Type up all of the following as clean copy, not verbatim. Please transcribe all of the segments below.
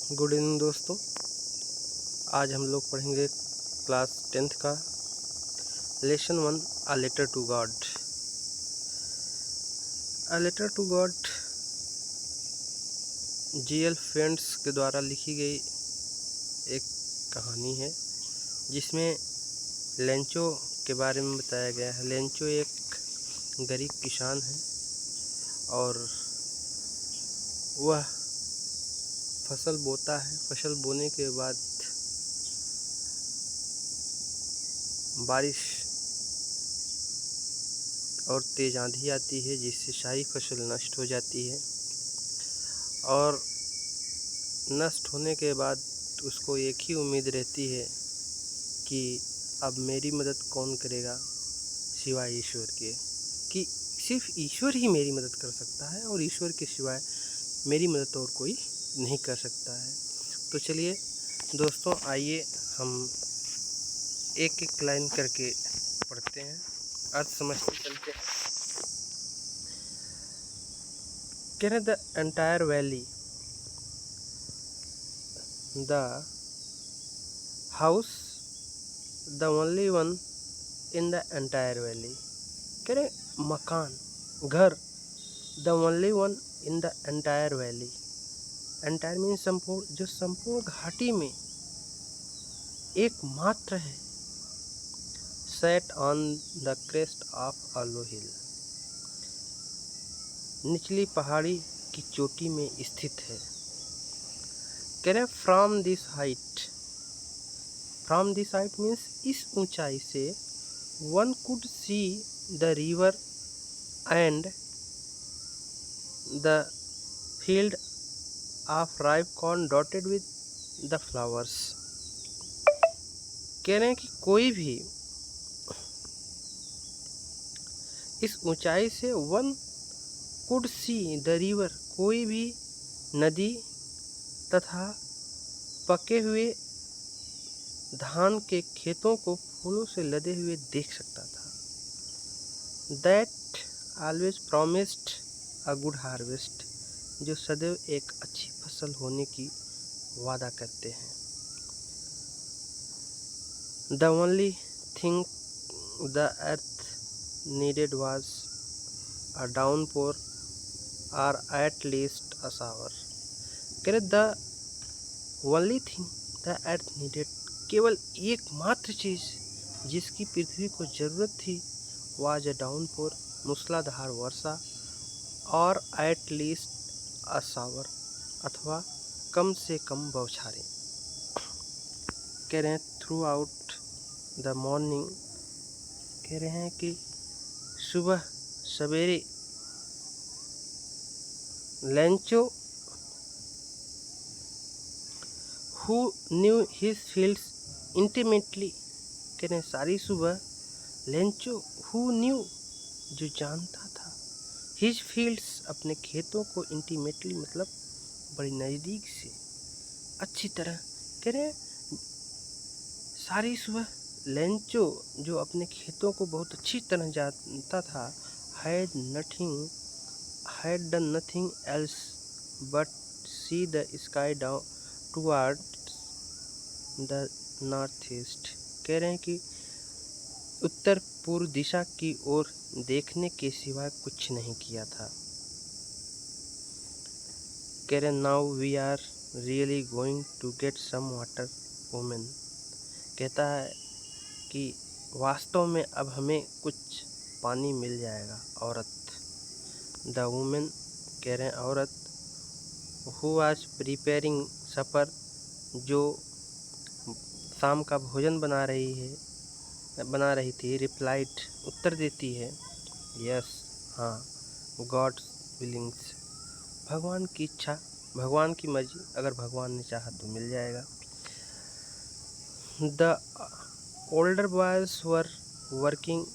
Good evening दोस्तों। आज हम लोग पढ़ेंगे क्लास 10th का lesson 1 a letter to God. A letter to God GL friends के द्वारा लिखी गई एक कहानी है जिसमें लेंचो के बारे में बताया गया है। लेंचो एक गरीब किसान है और वह फसल बोता है। फसल बोने के बाद बारिश और तेज आंधी आती है जिससे सारी फसल नष्ट हो जाती है और नष्ट होने के बाद उसको एक ही उम्मीद रहती है कि अब मेरी मदद कौन करेगा सिवाय ईश्वर के, कि सिर्फ ईश्वर ही मेरी मदद कर सकता है और ईश्वर के सिवाय मेरी मदद और कोई नहीं कर सकता है। तो चलिए दोस्तों, आइए हम एक एक लाइन करके पढ़ते हैं, अर्थ समझते चलते हैं। कह the entire valley, the house the only one in the entire valley. कह रहे मकान, घर, the only one in the entire valley. Entire mean संपूर्ण, जो संपूर्ण घाटी में एकमात्र है। Set on the crest of a low hill, निचली पहाड़ी की चोटी में स्थित है। कह रहे from this height, from this height means इस ऊंचाई से one could see the river and the field of ripe corn dotted with the flowers. कह रहे हैं कि कोई भी इस ऊंचाई से one could see the river, कोई भी नदी तथा पके हुए धान के खेतों को फूलों से लदे हुए देख सकता था। That always promised a good harvest, जो सदैव एक अच्छी फसल होने की वादा करते हैं। The only thing the earth needed was a downpour और एट लीस्ट अ शावर। कह the only thing the earth needed, केवल एकमात्र चीज़ जिसकी पृथ्वी को जरूरत थी, वाज अ डाउनपोर, मूसलाधार वर्षा, और एट लीस्ट अ शावर, अथवा कम से कम बौछारें। कह रहे हैं थ्रू आउट द मॉर्निंग, कह रहे हैं कि सुबह सवेरे Lencho who knew his fields intimately, कह रहे हैं सारी सुबह लेंचो हु न्यू, जो जानता था, हिज फील्ड्स, अपने खेतों को, इंटीमेटली मतलब बड़ी नज़दीक से, अच्छी तरह। कह रहे सारी सुबह लेंचो, जो अपने खेतों को बहुत अच्छी तरह जानता था, had done nothing else but see the sky down towards the northeast। कह रहे हैं कि उत्तर पूर्व दिशा की ओर देखने के सिवाय कुछ नहीं किया था। कह रहे now we are really going to get some water women, कहता है कि वास्तव में अब हमें कुछ पानी मिल जाएगा। औरत, द वुमेन, कह रहे हैं औरत, हु वाज प्रिपेयरिंग सपर, जो शाम का भोजन बना रही थी, रिप्लाइड, उत्तर देती है, यस, हाँ, गॉड्स विलिंग्स, भगवान की इच्छा, भगवान की मर्जी, अगर भगवान ने चाहा तो मिल जाएगा। The older boys were working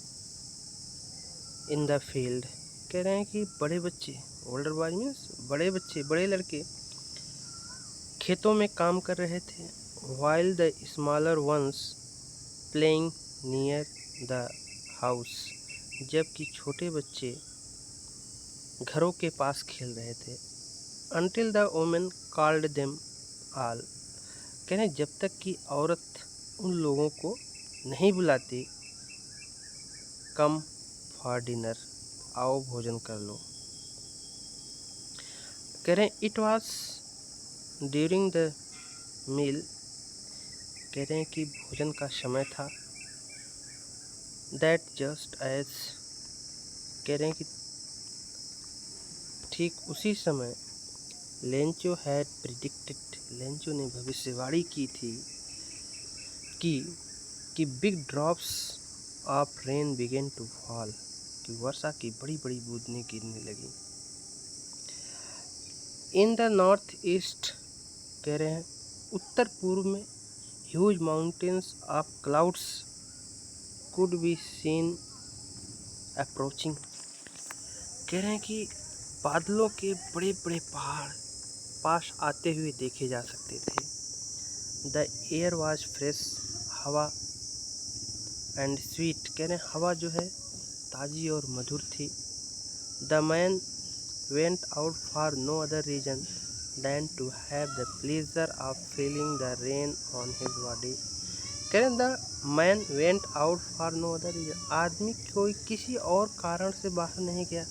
in the field, कह रहे हैं कि बड़े बच्चे, ओल्डर बॉयज मीन्स बड़े बच्चे, बड़े लड़के खेतों में काम कर रहे थे। While the smaller once playing near the house, जबकि छोटे बच्चे घरों के पास खेल रहे थे। Until the women called them, all. कह रहे जब तक कि औरत उन लोगों को नहीं बुलाती, कम फॉर डिनर, आओ भोजन कर लो। कह रहे it was during the meal, कह रहे हैं कि भोजन का समय था। दैट जस्ट एज, कह रहे हैं कि ठीक उसी समय लेंचो हैड प्रिडिक्टेड, लेंचो ने भविष्यवाणी की थी कि big drops of rain began to fall, कि वर्षा की बड़ी बड़ी बूंदें गिरने लगी। इन द नॉर्थ ईस्ट, कह रहे हैं उत्तर पूर्व में, huge mountains of clouds could be seen approaching, कह रहे हैं कि बादलों के बड़े बड़े पहाड़ पास आते हुए देखे जा सकते थे। द एयर वाज फ्रेश, हवा एंड स्वीट, कह रहे हैं हवा जो है ताज़ी और मधुर थी। The man went out for no other reason than to have the pleasure of feeling the rain on his body, कह रहे हैं the man went out for no other reason, आदमी कोई किसी और कारण से बाहर नहीं गया,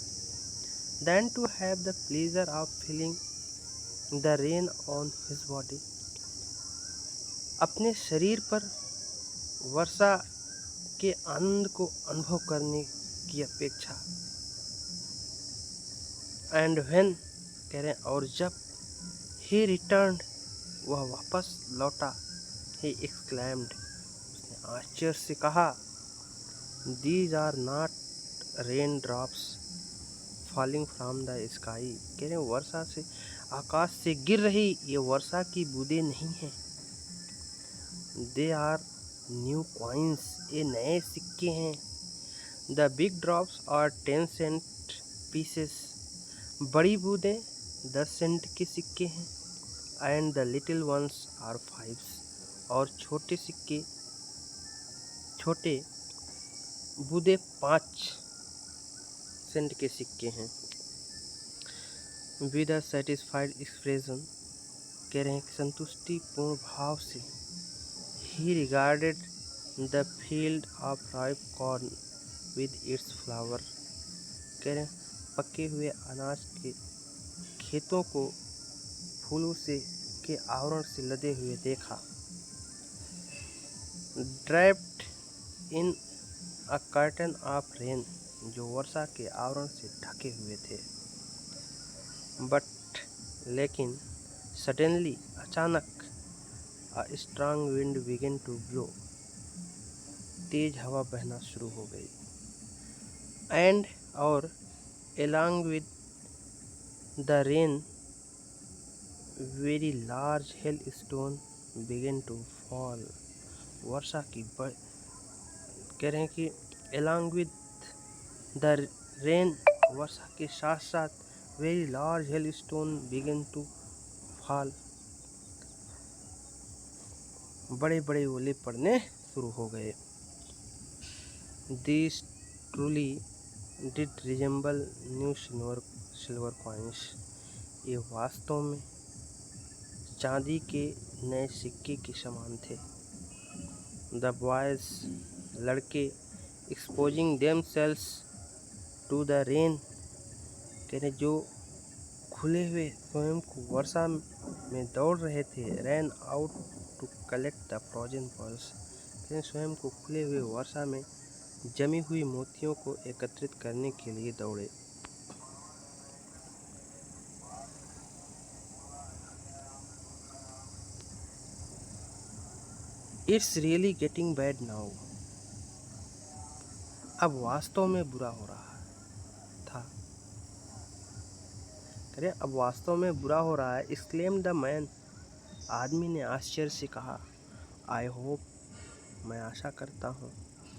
than to have the pleasure of feeling the rain on his body, अपने शरीर पर वर्षा के आनंद को अनुभव करने की अपेक्षा। एंड व्हेन, कह रहे हैं और जब, ही रिटर्न्ड, वह वापस लौटा, ही एक्सक्लेम्ड, उसने आश्चर्य से कहा, these are not rain drops falling from the sky, कह रहे हैं वर्षा से, आकाश से गिर रही ये वर्षा की बूंदें नहीं हैं, दे आर न्यू कॉइन्स, ये नए सिक्के हैं। The big drops are 10 cent pieces, बड़ी बूंदें 10 सेंट के सिक्के हैं। And the little ones are 5, और छोटे सिक्के, छोटे बूंदें 5 सेंट के सिक्के हैं। विद अ सेटिस्फाइड एक्सप्रेशन, कह रहे हैं संतुष्टिपूर्ण भाव से, ही regarded the field of ripe corn with its flower, कह रहे हैं पके हुए अनाज के खेतों को फूलों से के आवरण से लदे हुए देखा। Draped in a curtain of rain, जो वर्षा के आवरण से ढके हुए थे। बट, लेकिन, सडनली, अचानक, a strong wind began to blow, तेज हवा बहना शुरू हो गई। एंड, और, along with the rain, very large hailstone began to fall, वर्षा की कह रहे हैं कि along with the rain, वर्षा के साथ साथ very large hailstone began to fall, बड़े बड़े ओले पड़ने शुरू हो गए। These truly did resemble new silver coins, ये वास्तव में चांदी के नए सिक्के के समान थे। द बॉयज, लड़के, exposing themselves to the rain, कह रहे जो खुले हुए स्वयं को वर्षा में दौड़ रहे थे। Ran out to collect the frozen pearls, कह रहे स्वयं को खुले हुए वर्षा में जमी हुई मोतियों को एकत्रित करने के लिए दौड़े। It's really getting bad now, अब वास्तव में बुरा हो रहा था, करे अब वास्तव में बुरा हो रहा है। एक्सक्लेम द मैन, आदमी ने आश्चर्य से कहा। आई होप, मैं आशा करता हूँ।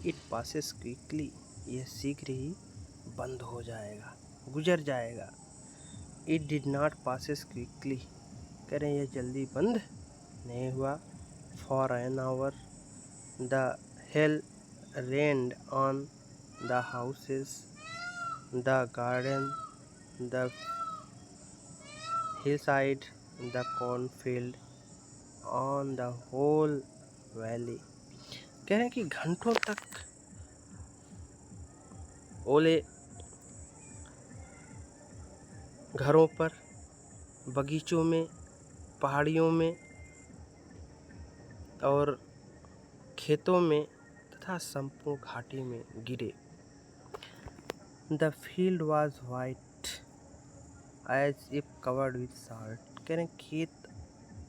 इट पासेस क्विकली, यह शीघ्र ही बंद हो जाएगा, गुजर जाएगा। It did not passes quickly, कह रहे यह जल्दी बंद नहीं हुआ। For an hour the hell rained on the houses, the garden, the hillside, the cornfield, on the whole valley। कह रहे हैं कि घंटों तक ओले घरों पर, बगीचों में, पहाड़ियों में और खेतों में तथा संपूर्ण घाटी में गिरे। The field was white as if covered with salt. कह रहे हैं खेत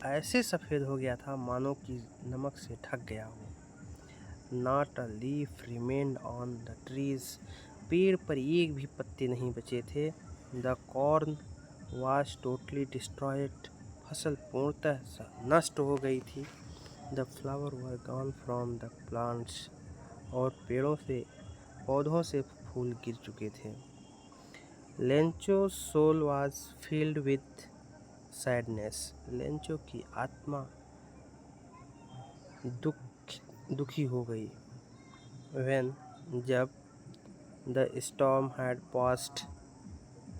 ऐसे सफ़ेद हो गया था मानो कि नमक से ढक गया हो। Not a leaf remained on the trees. पेड़ पर एक भी पत्ते नहीं बचे थे। The corn was totally destroyed. फसल पूर्णतः नष्ट हो गई थी। The flower were gone from the plants. और पौधों से फूल गिर चुके थे। Lencho soul was filled with sadness. Lencho की आत्मा दुखी हो गई। When जब द स्टॉर्म हैड पास्ट,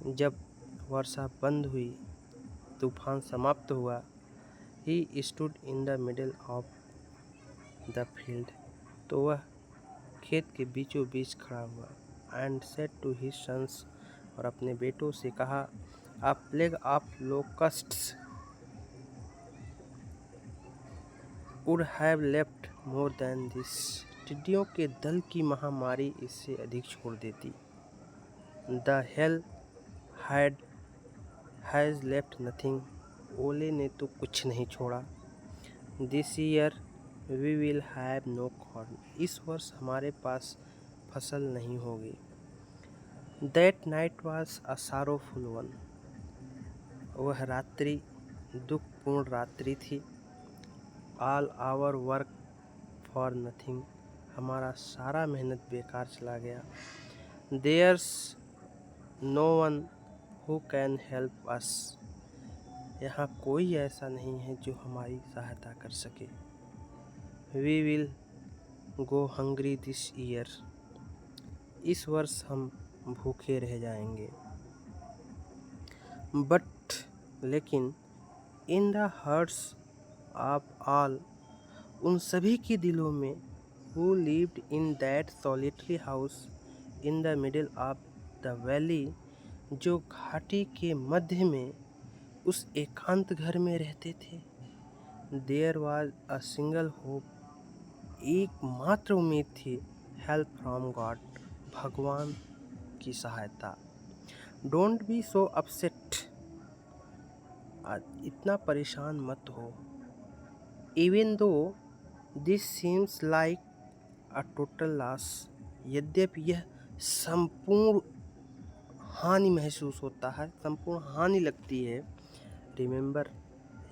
जब वर्षा बंद हुई, तूफान समाप्त हुआ, he stood in the middle of the field, तो वह खेत के बीचों बीच खड़ा हुआ। And said to his sons, और अपने बेटों से कहा, a plague of locusts would have left more than this. टिड्डियों के दल की महामारी इससे अधिक छोड़ देती। The hail has left nothing. ओले ने तो कुछ नहीं छोड़ा। This year we will have no corn. इस वर्ष हमारे पास फसल नहीं होगी। That night was a sorrowful one. वह रात्रि दुखपूर्ण रात्रि थी। All our work for nothing. हमारा सारा मेहनत बेकार चला गया। There's no one who can help us. यहाँ कोई ऐसा नहीं है जो हमारी सहायता कर सके। We will go hungry this year. इस वर्ष हम भूखे रह जाएंगे। बट लेकिन in the hearts of all, उन सभी के दिलों में, who lived in that solitary house in the middle of the valley, जो घाटी के मध्य में उस एकांत घर में रहते थे, there was a single hope, एकमात्र उम्मीद थी, help from God, भगवान की सहायता। Don't be so upset, इतना परेशान मत हो। Even though this seems like a total loss, यद्यपि यह संपूर्ण हानि महसूस होता है, संपूर्ण हानि लगती है। रिमेंबर,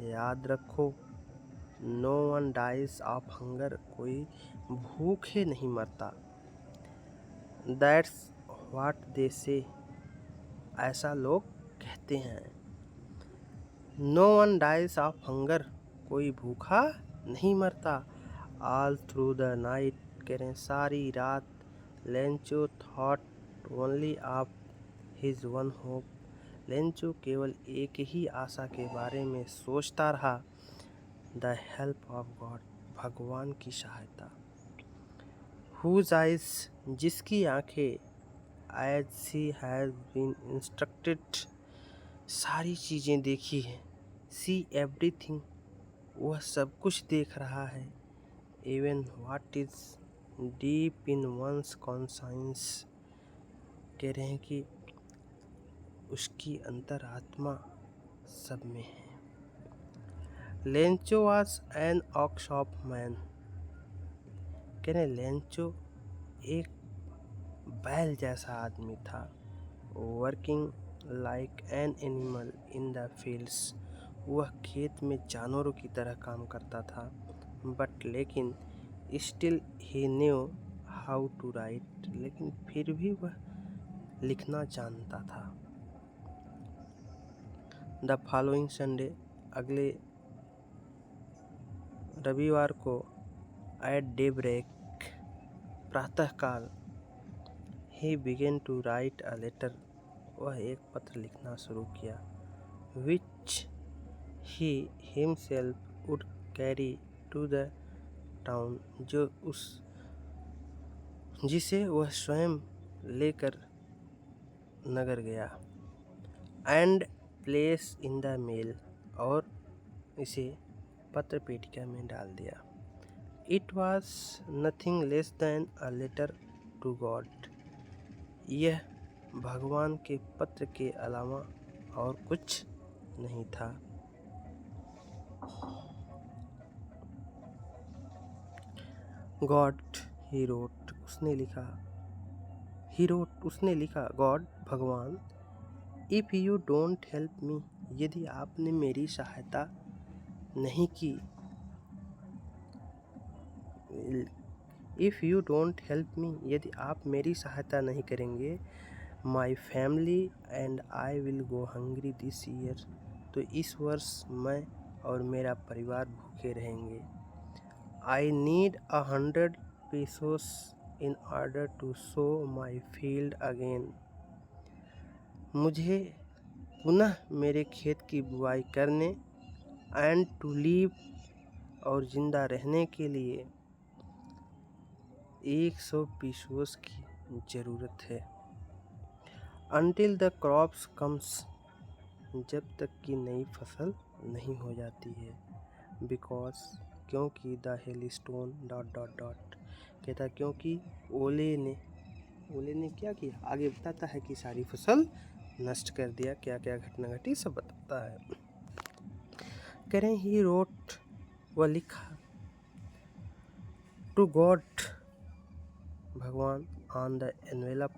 याद रखो, no one dies of hunger, कोई भूखे नहीं मरता। दैट्स व्हाट दे से, ऐसा लोग कहते हैं। No one dies of hunger, कोई भूखा नहीं मरता। ऑल थ्रू द नाइट, कह रहे हैं सारी रात, Lencho thought only of his one hope. Lencho केवल एक ही आशा के बारे में सोचता रहा, द हेल्प ऑफ गॉड, भगवान की सहायता। हुज आइज, जिसकी आंखें, as she has been instructed, सारी चीज़ें देखी हैं। सी एवरीथिंग, वह सब कुछ देख रहा है। Even what is deep in one's conscience, कह रहे हैं कि उसकी अंतरात्मा सब में है। Lencho was an workshop man, कह रहे लेंचो एक बैल जैसा आदमी था। Working like an animal in the fields, वह खेत में जानवरों की तरह काम करता था। बट लेकिन still he knew how to write, लेकिन फिर भी वह लिखना जानता था। द फॉलोइंग संडे, अगले रविवार को, एट डे ब्रेक, प्रातःकाल, he began to write a letter, वह एक पत्र लिखना शुरू किया। Which he himself would carry to the town, जिसे वह स्वयं लेकर नगर गया। And place in the mail, और इसे पत्र पेटिका में डाल दिया। It was nothing less than a letter to God, यह भगवान के पत्र के अलावा और कुछ नहीं था। गॉड ही रोट, उसने लिखा गॉड, भगवान, if you don't help me, यदि आपने मेरी सहायता नहीं की, if you don't help me, यदि आप मेरी सहायता नहीं करेंगे, my family and I will go hungry this year, तो इस वर्ष मैं और मेरा परिवार भूखे रहेंगे। I need 100 pesos in order to sow my field again, मुझे पुनः मेरे खेत की बुआई करने, एंड टू लीव, और जिंदा रहने के लिए 100 पीसोस की ज़रूरत है। Until the crops comes, जब तक कि नई फसल नहीं हो जाती है। Because, क्योंकि द हेलस्टोन ... कहता क्योंकि ओले ने क्या किया, आगे बताता है कि सारी फसल नष्ट कर दिया, क्या क्या घटना घटी सब बताता है। करें ही रोट, वह लिखा, टू गॉड, भगवान, ऑन द एनवेलप,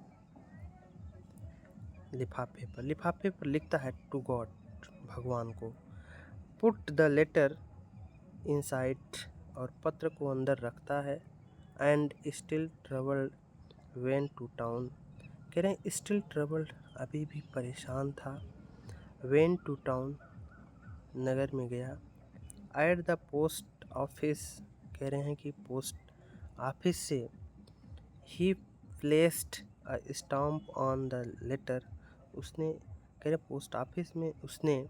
लिफाफे पर लिखता है टू गॉड, भगवान को। पुट द लेटर इनसाइड, और पत्र को अंदर रखता है। And still troubled went to town, कह रहे हैं स्टिल ट्रबल्ड, अभी भी परेशान था। वेंट टू टाउन, नगर में गया। एट द पोस्ट ऑफिस, कह रहे हैं कि पोस्ट ऑफिस से, he placed a stamp on the letter, उसने, कह रहे पोस्ट ऑफिस में उसने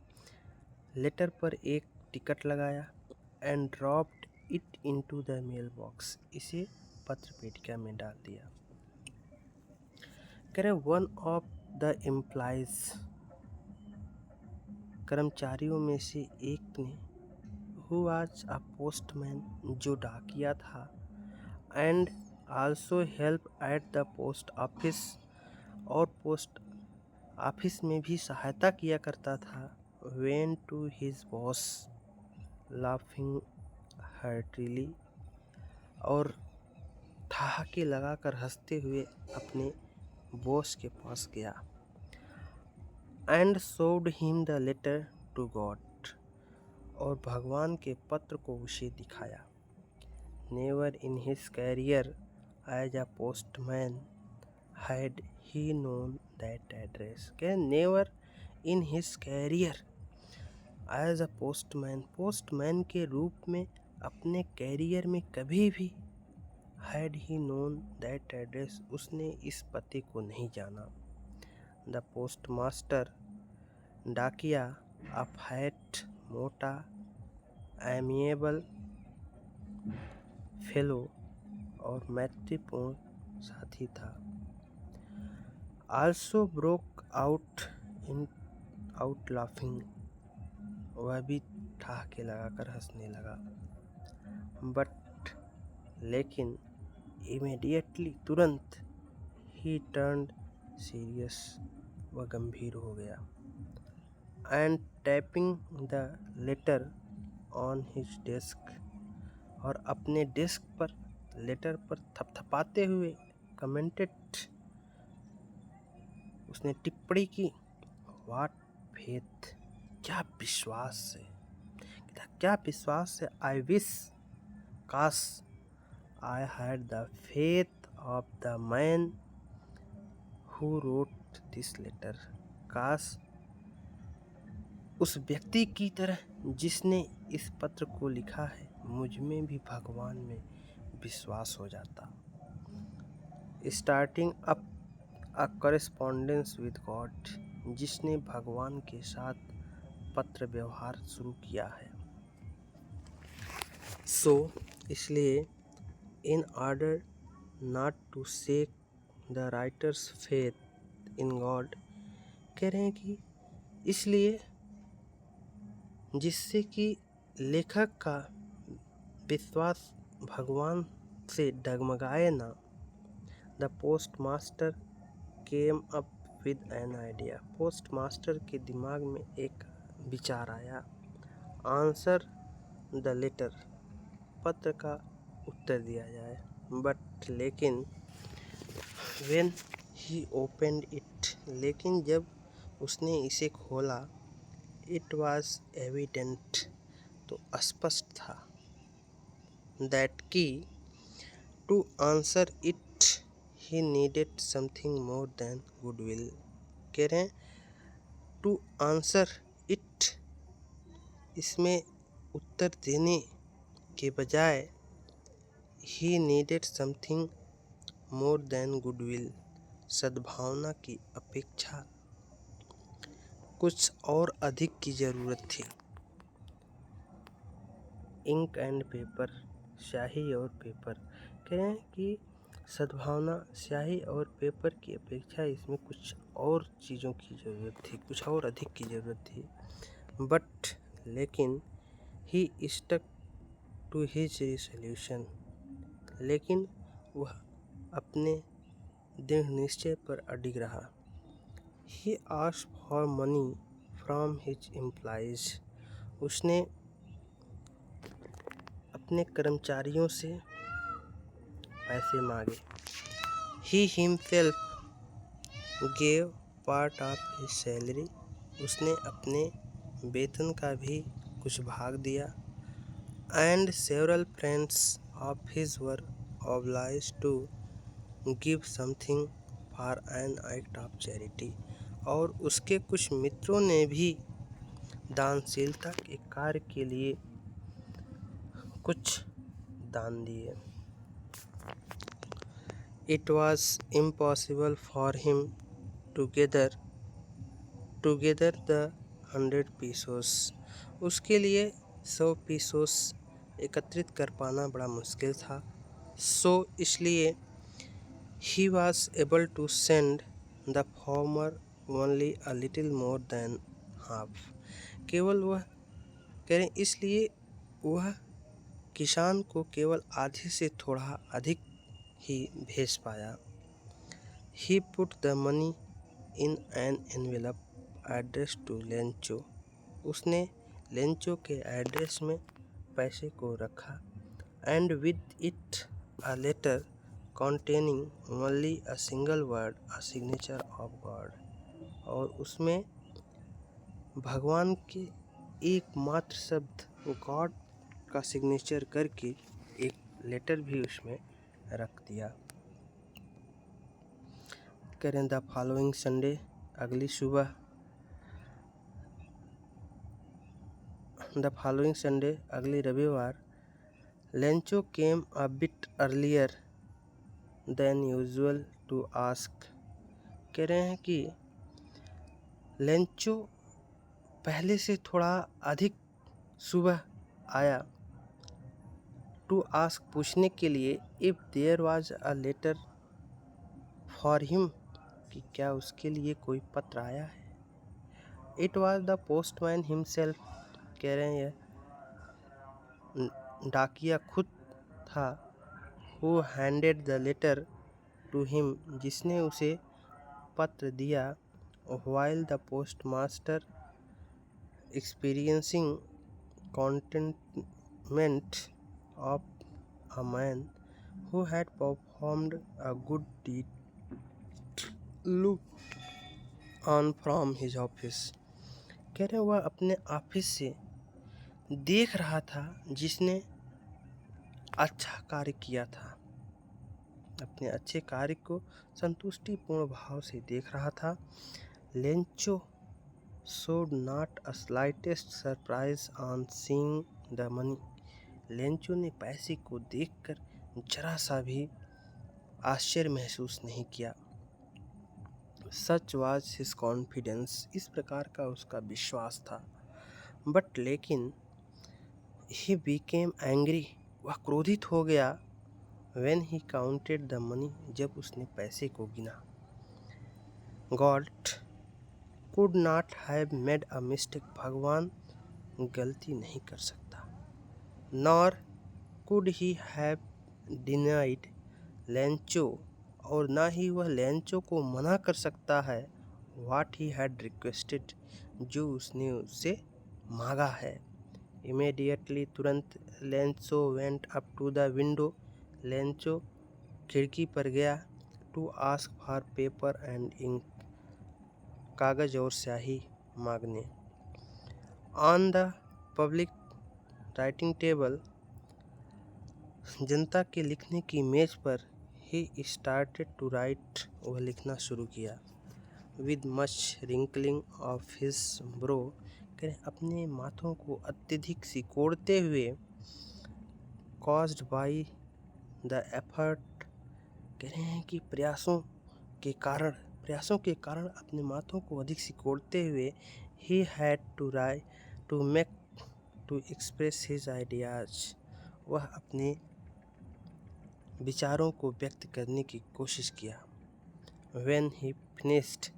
लेटर पर एक टिकट लगाया। And dropped it into the mailbox, इसे पत्र पेटिका में डाल दिया। कह रहे वन ऑफ द एम्प्लॉइज, कर्मचारियों में से एक ने, हु वाज अ पोस्टमैन, जो डाकिया था, and also help at the post office, और पोस्ट ऑफिस में भी सहायता किया करता था। Went to his boss laughing heartily, और ठहाके लगाकर हंसते हुए अपने बॉस के पास गया। And showed him the letter to God, और भगवान के पत्र को उसे दिखाया। Never in his career as a postman had he known that address, क्या never in his career as a postman के रूप में अपने कैरियर में कभी भी, had he known that address, उसने इस पते को नहीं जाना। द पोस्ट मास्टर, डाकिया, अ फैट, मोटा, एमिएबल फेलो, और मैत्रीपूर्ण साथी था। आल्सो ब्रोक आउट लाफिंग, वह भी ठहाके लगाकर हंसने लगा। बट, लेकिन, इमीडिएटली, तुरंत, ही टर्न्ड सीरियस, वह गंभीर हो गया। And tapping the later on his desk, और अपने डेस्क पर लेटर पर थपथपाते हुए कमेंटेड, उसने टिप्पणी की, व्हाट फेथ, क्या विश्वास है, क्या विश्वास है। आई विश, काश, I had the faith of the man who wrote this letter, काश उस व्यक्ति की तरह जिसने इस पत्र को लिखा है, मुझ में भी भगवान में विश्वास हो जाता। Starting up a correspondence with God, जिसने भगवान के साथ पत्र व्यवहार शुरू किया है। सो इसलिए in order not to shake the writer's faith in God, कह रहे हैं कि इसलिए जिससे कि लेखक का विश्वास भगवान से डगमगाए ना, the post master came up with an idea, post master के दिमाग में एक विचार आया, आंसर द लेटर, पत्र का उत्तर दिया जाए, बट लेकिन व्हेन ही ओपनड इट, लेकिन जब उसने इसे खोला, इट वाज एविडेंट, तो स्पष्ट था, दैट की to answer it he needed something more than goodwill, कह रहे हैं टू आंसर इट, इसमें उत्तर देने के बजाय ही needed something more than goodwill, सद्भावना की अपेक्षा कुछ और अधिक की जरूरत थी। इंक एंड पेपर, स्याही और पेपर, कह रहे हैं कि सद्भावना स्याही और पेपर की अपेक्षा इसमें कुछ और चीज़ों की ज़रूरत थी, कुछ और अधिक की ज़रूरत थी, बट लेकिन he stuck to his resolution, लेकिन वह अपने दृढ़ निश्चय पर अडिग रहा। He asked for money from his employees, उसने अपने कर्मचारियों से पैसे मांगे। He himself gave part of his salary, उसने अपने वेतन का भी कुछ भाग दिया। And several friends of his were obliged to give something for an act of charity, और उसके कुछ मित्रों ने भी दानशीलता के कार्य के लिए कुछ दान दिए। It was impossible for him to gather the 100 pesos, उसके लिए 100 पीसोस एकत्रित कर पाना बड़ा मुश्किल था। सो इसलिए he was able to send the farmer only a little more than half, केवल वह करें इसलिए वह किसान को केवल आधे से थोड़ा अधिक ही भेज पाया। He put the money in an envelope address to Lencho, उसने लेंचो के एड्रेस में पैसे को रखा। And with it a letter containing only a single word a signature of God, और उसमें भगवान के एकमात्र शब्द गॉड का सिग्नेचर करके एक लेटर भी उसमें रख दिया। करें द फॉलोइंग संडे, अगली सुबह, द फॉलोइंग संडे, अगली रविवार, Lencho came a bit earlier than usual to ask, कह रहे हैं कि लेंचो पहले से थोड़ा अधिक सुबह आया, टू आस्क पूछने के लिए, if there was a letter for him, कि क्या उसके लिए कोई पत्र आया है। It was the postman himself, कह रहे हैं यह डाकिया खुद था, who handed the letter to him, जिसने उसे पत्र दिया। While the postmaster experiencing contentment of a man who had performed a good deed looked on from his office, कह रहे वह अपने ऑफिस से देख रहा था जिसने अच्छा कार्य किया था, अपने अच्छे कार्य को संतुष्टिपूर्ण भाव से देख रहा था। Lencho showed not a slightest surprise on seeing the money, Lencho ने पैसे को देखकर जरा सा भी आश्चर्य महसूस नहीं किया। Such was his confidence, इस प्रकार का उसका विश्वास था। बट लेकिन He became angry. वह क्रोधित हो गया। When he counted the money. जब उसने पैसे को गिना। God could not have made a mistake. भगवान गलती नहीं कर सकता। Nor could he have denied Lencho, और ना ही वह लेंचो को मना कर सकता है what he had requested, जो उसने उससे मांगा है। Immediately तुरंत Lencho went up to the window. Lencho खिड़की पर गया to ask for paper and ink. कागज और स्याही मांगने। On the public writing table. जनता के लिखने की मेज पर he started to write. वह लिखना शुरू किया। With much wrinkling of his brow. अपने माथों को अत्यधिक सिकोड़ते हुए। Caused by the effort. कह रहे हैं कि प्रयासों के कारण अपने माथों को अधिक सिकोड़ते हुए he had to write to express his ideas. वह अपने विचारों को व्यक्त करने की कोशिश किया। When he finished.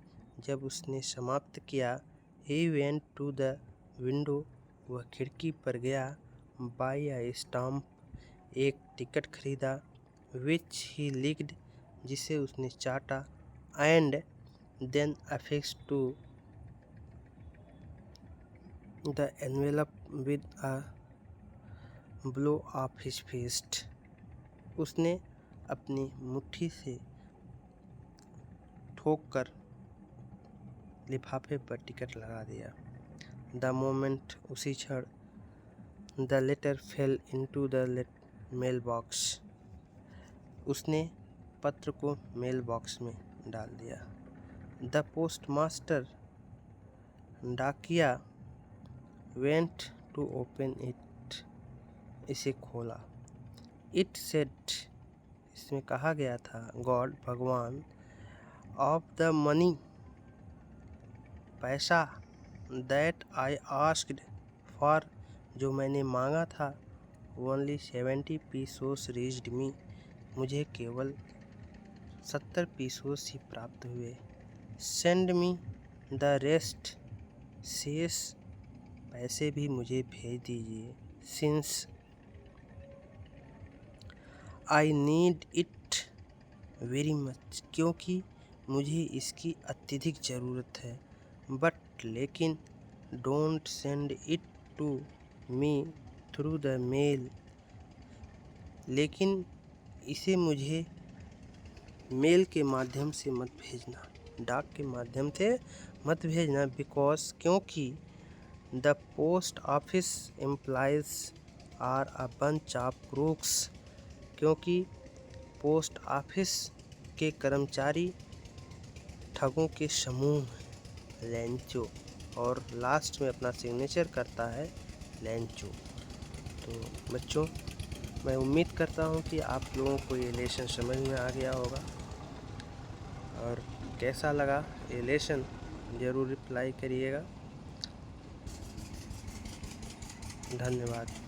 जब उसने समाप्त किया he went to the window. वह खिड़की पर गया buy a stamp. एक टिकट खरीदा which he licked. जिसे उसने चाटा and then affixed to the envelope with a blow of his fist. उसने अपनी मुट्ठी से ठोक कर लिफाफे पर टिकट लगा दिया। The moment. उसी क्षण the letter fell into the mailbox. उसने पत्र को मेल बॉक्स में डाल दिया। The postmaster. डाकिया went to open it. इसे खोला। It said. इसमें कहा गया था God. भगवान of the money. पैसा that I asked for. जो मैंने मांगा था only 70 pesos reached me. मुझे केवल 70 pesos ही प्राप्त हुए। Send me the rest. शेष पैसे भी मुझे भेज दीजिए। Since I need it very much. क्योंकि मुझे इसकी अत्यधिक ज़रूरत है। But लेकिन don't send it to me through the mail. लेकिन इसे मुझे मेल के माध्यम से मत भेजना, डाक के माध्यम से मत भेजना। बिकॉज क्योंकि the post office employees are a bunch of crooks. क्योंकि पोस्ट ऑफिस के कर्मचारी ठगों के समूह लेंचो, और लास्ट में अपना सिग्नेचर करता है लेंचो। तो बच्चों, मैं उम्मीद करता हूँ कि आप लोगों को ये लेसन समझ में आ गया होगा, और कैसा लगा ये लेसन ज़रूर रिप्लाई करिएगा। धन्यवाद।